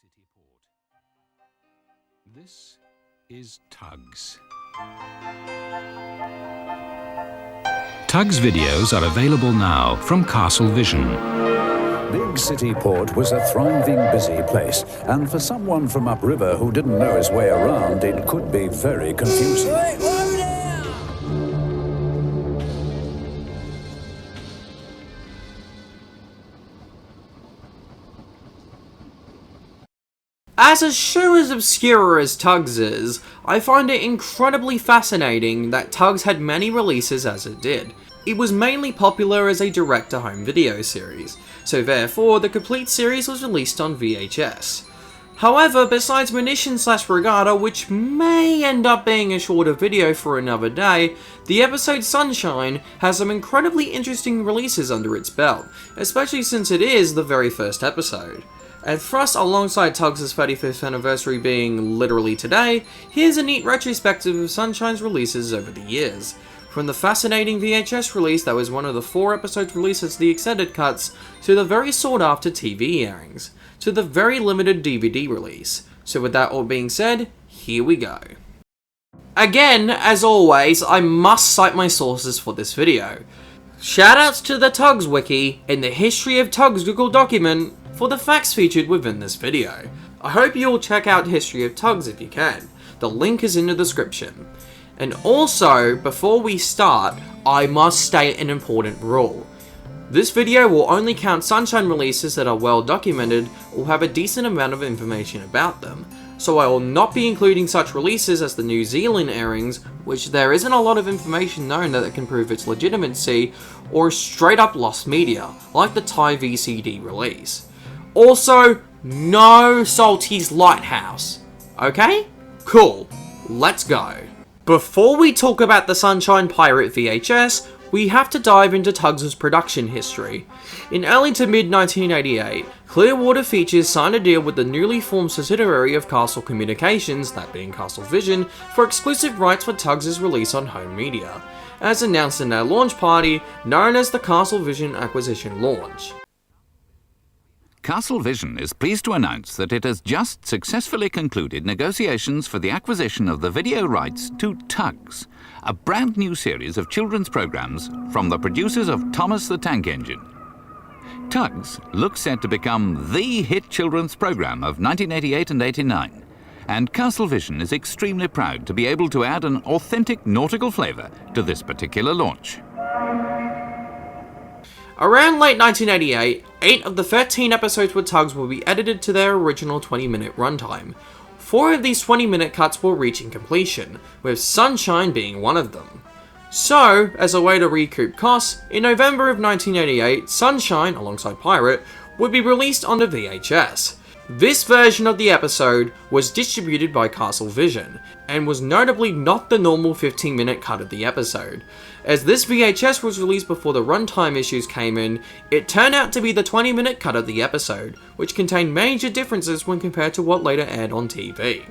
city port. This is TUGS. TUGS videos are available now from Castle Vision. Big City Port was a thriving, busy place, and for someone from upriver who didn't know his way around, it could be very confusing. As a show as obscure as TUGS is, I find it incredibly fascinating that TUGS had many releases as it did. It was mainly popular as a direct-to-home video series, so therefore the complete series was released on VHS. However, besides Munition/Regatta, which may end up being a shorter video for another day, the episode Sunshine has some incredibly interesting releases under its belt, especially since it is the very first episode. And thus, alongside TUGS' 35th anniversary being literally today, here's a neat retrospective of Sunshine's releases over the years. From the fascinating VHS release that was one of the 4 episodes released as the extended cuts, to the very sought after TV airings, to the very limited DVD release. So with that all being said, here we go. Again, as always, I must cite my sources for this video. Shoutouts to the TUGS Wiki and the History of TUGS Google document for the facts featured within this video. I hope you'll check out History of TUGS if you can. The link is in the description. And also, before we start, I must state an important rule. This video will only count Sunshine releases that are well documented or have a decent amount of information about them, so I will not be including such releases as the New Zealand airings, which there isn't a lot of information known that can prove its legitimacy, or straight up lost media, like the Thai VCD release. Also, no Salty's Lighthouse. Okay? Cool. Let's go. Before we talk about the Sunshine Pirate VHS, we have to dive into TUGS' production history. In early to mid 1988, Clearwater Features signed a deal with the newly formed subsidiary of Castle Communications, that being Castle Vision, for exclusive rights for TUGS' release on home media, as announced in their launch party, known as the Castle Vision Acquisition Launch. Castle Vision is pleased to announce that it has just successfully concluded negotiations for the acquisition of the video rights to TUGS, a brand new series of children's programs from the producers of Thomas the Tank Engine. TUGS looks set to become the hit children's program of 1988 and 89, and Castle Vision is extremely proud to be able to add an authentic nautical flavour to this particular launch. Around late 1988, 8 of the 13 episodes with TUGS will be edited to their original 20-minute runtime. 4 of these 20-minute cuts will reach completion, with Sunshine being one of them. So, as a way to recoup costs, in November of 1988, Sunshine, alongside Pirate, would be released onto VHS. This version of the episode was distributed by Castle Vision, and was notably not the normal 15-minute cut of the episode. As this VHS was released before the runtime issues came in, it turned out to be the 20-minute cut of the episode, which contained major differences when compared to what later aired on TV.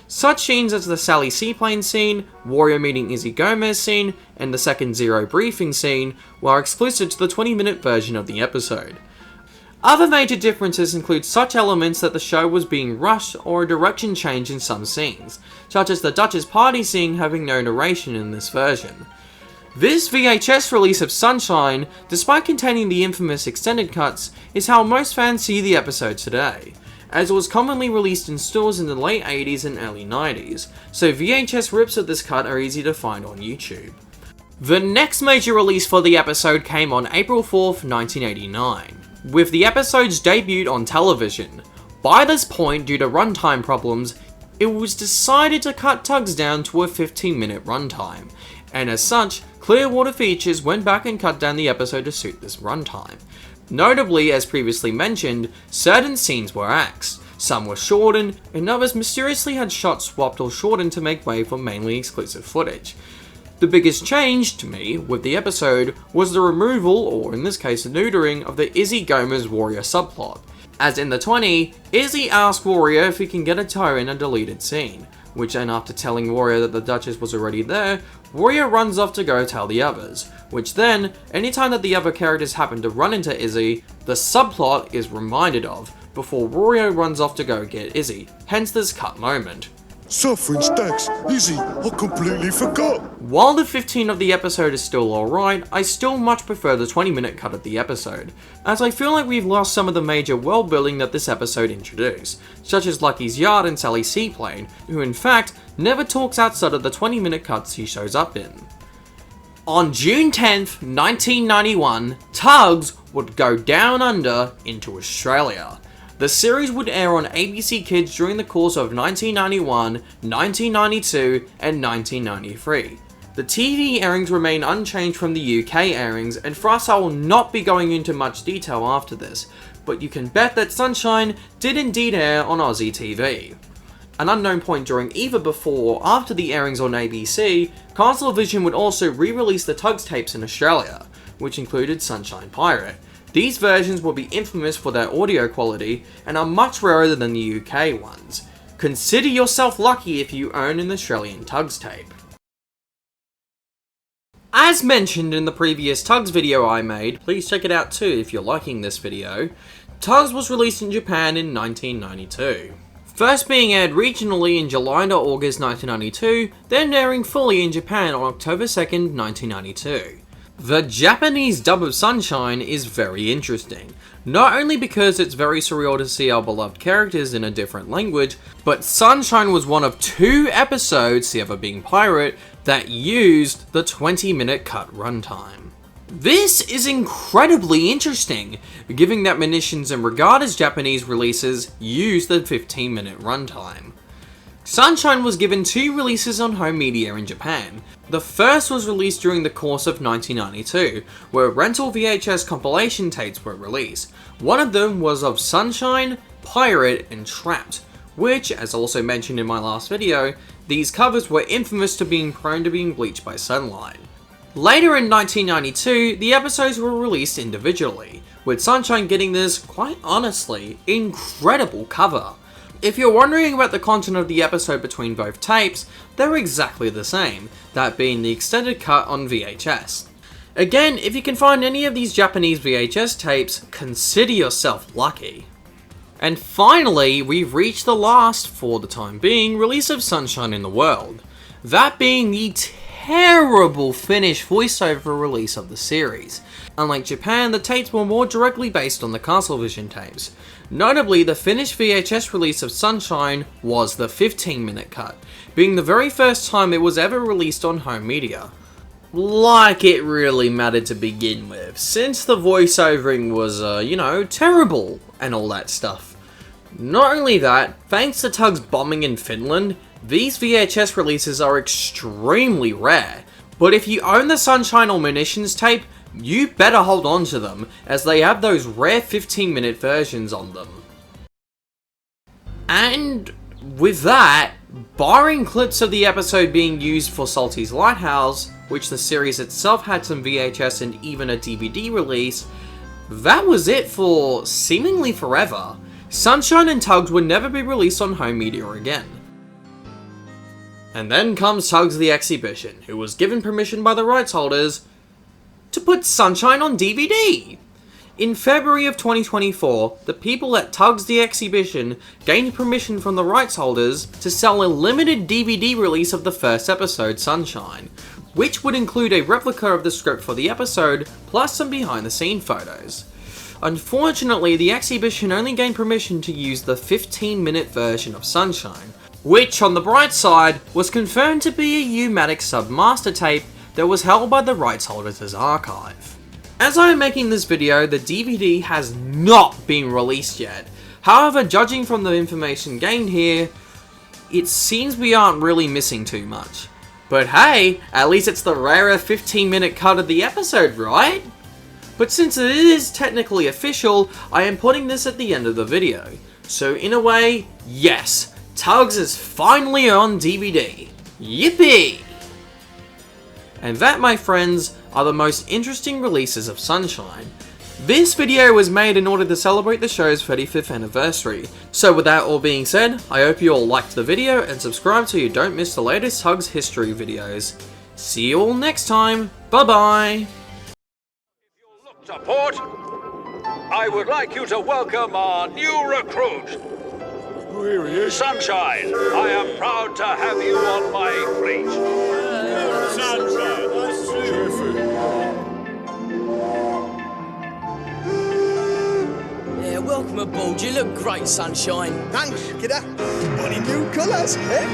Such scenes as the Sally Seaplane scene, Warrior meeting Izzy Gomez scene, and the second Zero briefing scene were exclusive to the 20-minute version of the episode. Other major differences include such elements that the show was being rushed or a direction change in some scenes, such as the Dutch's party scene having no narration in this version. This VHS release of Sunshine, despite containing the infamous extended cuts, is how most fans see the episode today, as it was commonly released in stores in the late 80s and early 90s, so VHS rips of this cut are easy to find on YouTube. The next major release for the episode came on April 4th, 1989. With the episode's debut on television. By this point, due to runtime problems, it was decided to cut TUGS down to a 15-minute runtime, and as such, Clearwater Features went back and cut down the episode to suit this runtime. Notably, as previously mentioned, certain scenes were axed, some were shortened, and others mysteriously had shots swapped or shortened to make way for mainly exclusive footage. The biggest change, to me, with the episode was the removal, or in this case the neutering, of the Izzy Gomez Warrior subplot. As in the 20, Izzy asks Warrior if he can get a toe in a deleted scene, which then after telling Warrior that the Duchess was already there, Warrior runs off to go tell the others, which then, anytime that the other characters happen to run into Izzy, the subplot is reminded of, before Rorio runs off to go get Izzy, hence this cut moment. Suffering stacks, Izzy, I completely forgot. While the 15 of the episode is still alright, I still much prefer the 20-minute cut of the episode, as I feel like we've lost some of the major world building that this episode introduced, such as Lucky's yard and Sally's seaplane, who in fact never talks outside of the 20-minute cuts he shows up in. On June 10th, 1991, TUGS would go down under into Australia. The series would air on ABC Kids during the course of 1991, 1992, and 1993. The TV airings remain unchanged from the UK airings, and for us I will not be going into much detail after this, but you can bet that Sunshine did indeed air on Aussie TV. An unknown point during either before or after the airings on ABC, Castlevision would also re-release the TUGS tapes in Australia, which included Sunshine Pirate. These versions will be infamous for their audio quality and are much rarer than the UK ones. Consider yourself lucky if you own an Australian TUGS tape. As mentioned in the previous TUGS video I made, please check it out too if you're liking this video, TUGS was released in Japan in 1992. First being aired regionally in July to August 1992, then airing fully in Japan on October 2nd, 1992. The Japanese dub of Sunshine is very interesting, not only because it's very surreal to see our beloved characters in a different language, but Sunshine was one of 2 episodes, the other being Pirate, that used the 20-minute cut runtime. This is incredibly interesting, given that Munitions and Regatta's Japanese releases use the 15-minute runtime. Sunshine was given 2 releases on home media in Japan. The first was released during the course of 1992, where rental VHS compilation tapes were released. One of them was of Sunshine, Pirate, and Trapped, which, as also mentioned in my last video, these covers were infamous to being prone to being bleached by sunlight. Later in 1992, the episodes were released individually, with Sunshine getting this, quite honestly, incredible cover. If you're wondering about the content of the episode between both tapes, they're exactly the same, that being the extended cut on VHS. Again, if you can find any of these Japanese VHS tapes, consider yourself lucky. And finally, we've reached the last, for the time being, release of Sunshine in the world. That being the terrible Finnish voiceover release of the series. Unlike Japan, the tapes were more directly based on the Castlevision tapes. Notably, the Finnish VHS release of Sunshine was the 15-minute cut, being the very first time it was ever released on home media. Like it really mattered to begin with, since the voiceovering was, terrible and all that stuff. Not only that, thanks to TUGS bombing in Finland, these VHS releases are extremely rare, but if you own the Sunshine or Munitions tape, you better hold on to them, as they have those rare 15-minute versions on them. And with that, barring clips of the episode being used for Salty's Lighthouse, which the series itself had some VHS and even a DVD release, that was it for seemingly forever. Sunshine and TUGS would never be released on home media again. And then comes TUGS the Exhibition, who was given permission by the rights holders to put Sunshine on DVD. In February of 2024, the people at TUGS the Exhibition gained permission from the rights holders to sell a limited DVD release of the first episode, Sunshine, which would include a replica of the script for the episode, plus some behind-the-scene photos. Unfortunately, the Exhibition only gained permission to use the 15-minute version of Sunshine, which, on the bright side, was confirmed to be a U-matic sub-master tape that was held by the rights holders as archive. As I am making this video, the DVD has not been released yet. However, judging from the information gained here, it seems we aren't really missing too much. But hey, at least it's the rarer 15-minute cut of the episode, right? But since it is technically official, I am putting this at the end of the video. So in a way, yes, TUGS is finally on DVD. Yippee! And that, my friends, are the most interesting releases of Sunshine. This video was made in order to celebrate the show's 35th anniversary. So with that all being said, I hope you all liked the video and subscribe so you don't miss the latest TUGS history videos. See you all next time, bye bye! Support! I would like you to welcome our new recruit, Oh, here he is. Sunshine. I am proud to have you on my fleet. Sunshine, that's terrific. Yeah, welcome aboard. You look great, Sunshine. Thanks, kidder. Funny new colours, eh?